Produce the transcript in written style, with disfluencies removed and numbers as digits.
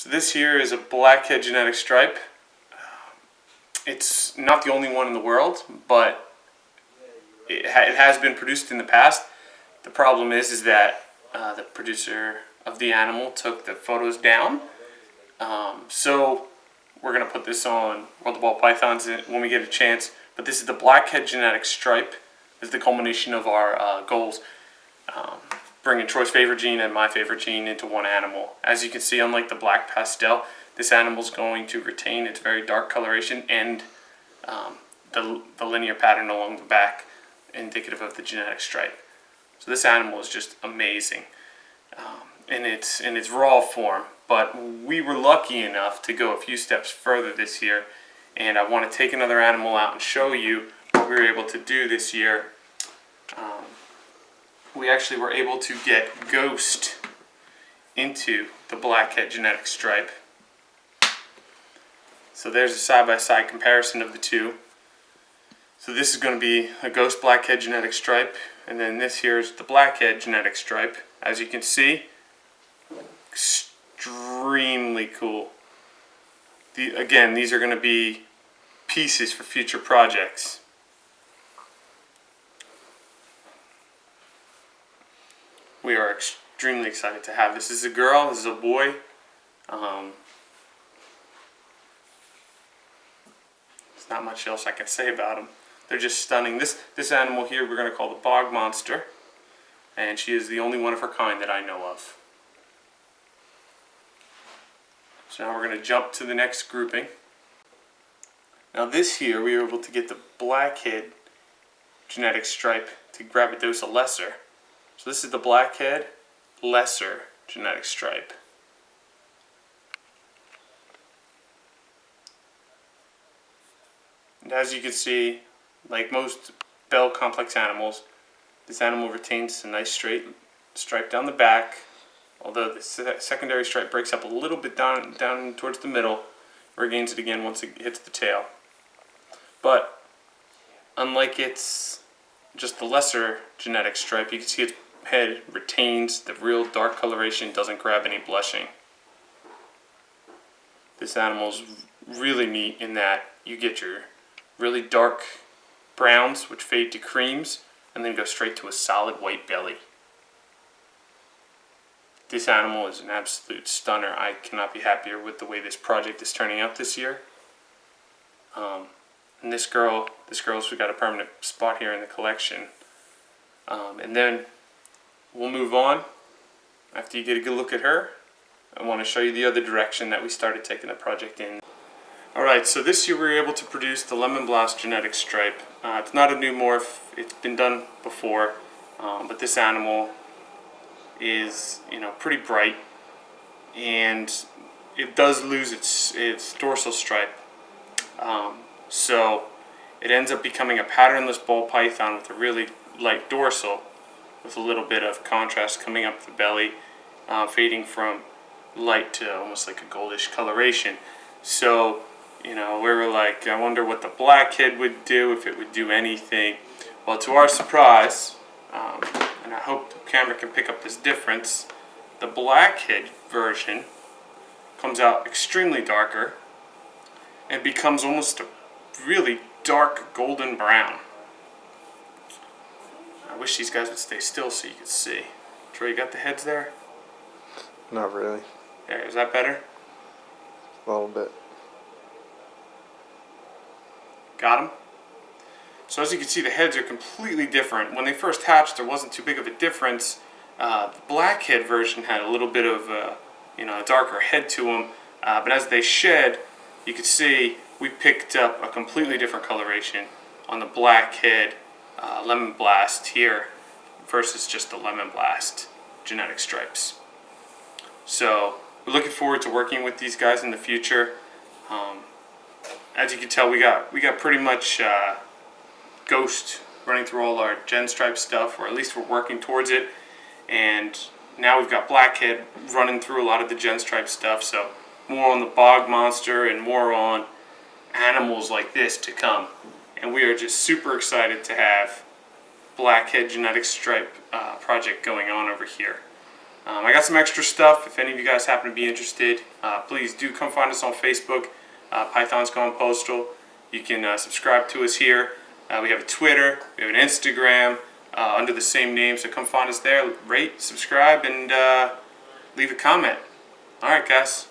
So this here is a blackhead genetic stripe. It's not the only one in the world, but it has been produced in the past. The problem is that the producer of the animal took the photos down. So we're going to put this on World of Ball Pythons when we get a chance. But this is the blackhead genetic stripe. This is the culmination of our goals. Bringing Troy's favorite gene and my favorite gene into one animal. As you can see, unlike the black pastel, this animal is going to retain its very dark coloration and the linear pattern along the back, indicative of the genetic stripe. So this animal is just amazing in its raw form. But we were lucky enough to go a few steps further this year, and I want to take another animal out and show you what we were able to do this year. We actually were able to get Ghost into the blackhead genetic stripe. So there's a side-by-side comparison of the two. So this is going to be a Ghost blackhead genetic stripe, and then this here is the blackhead genetic stripe. As you can see, extremely cool. Again, these are going to be pieces for future projects. We are extremely excited to have this. This is a girl, this is a boy. There's not much else I can say about them. They're just stunning. This animal here we're going to call the bog monster, and she is the only one of her kind that I know of. So now we're going to jump to the next grouping. Now this here we were able to get the blackhead genetic stripe to Gravidosa lesser. So this is the blackhead lesser genetic stripe. And as you can see, like most bell complex animals, this animal retains a nice straight stripe down the back, although the secondary stripe breaks up a little bit down towards the middle, regains it again once it hits the tail. But unlike it's just the lesser genetic stripe, you can see its head retains the real dark coloration, doesn't grab any blushing. This animal is really neat in that you get your really dark browns which fade to creams and then go straight to a solid white belly. This animal is an absolute stunner. I cannot be happier with the way this project is turning out this year. And this girl's we got a permanent spot here in the collection. And then we'll move on. After you get a good look at her, I want to show you the other direction that we started taking the project in. Alright, so this year we were able to produce the Lemon Blast genetic stripe. It's not a new morph, it's been done before, but this animal is, pretty bright, and it does lose its dorsal stripe. So it ends up becoming a patternless ball python with a really light dorsal, with a little bit of contrast coming up the belly, fading from light to almost like a goldish coloration. So, we were like, I wonder what the blackhead would do, if it would do anything. Well, to our surprise, and I hope the camera can pick up this difference, the blackhead version comes out extremely darker and becomes almost a really dark golden brown. I wish these guys would stay still so you could see. Troy, you got the heads there? Not really. There, is that better? A little bit. Got them? So as you can see, the heads are completely different. When they first hatched, there wasn't too big of a difference. The blackhead version had a little bit of a darker head to them. But as they shed, you could see we picked up a completely different coloration on the blackhead Lemon Blast here versus just the Lemon Blast genetic stripes. So we're looking forward to working with these guys in the future. As you can tell, we got pretty much Ghost running through all our gen stripe stuff, or at least we're working towards it. And now we've got Blackhead running through a lot of the gen stripe stuff. So more on the bog monster and more on animals like this to come. And we are just super excited to have Blackhead genetic stripe project going on over here. I got some extra stuff. If any of you guys happen to be interested, please do come find us on Facebook, Python's Gone Postal. You can subscribe to us here. We have a Twitter, we have an Instagram under the same name, so come find us there. Rate, subscribe, and leave a comment. All right, guys.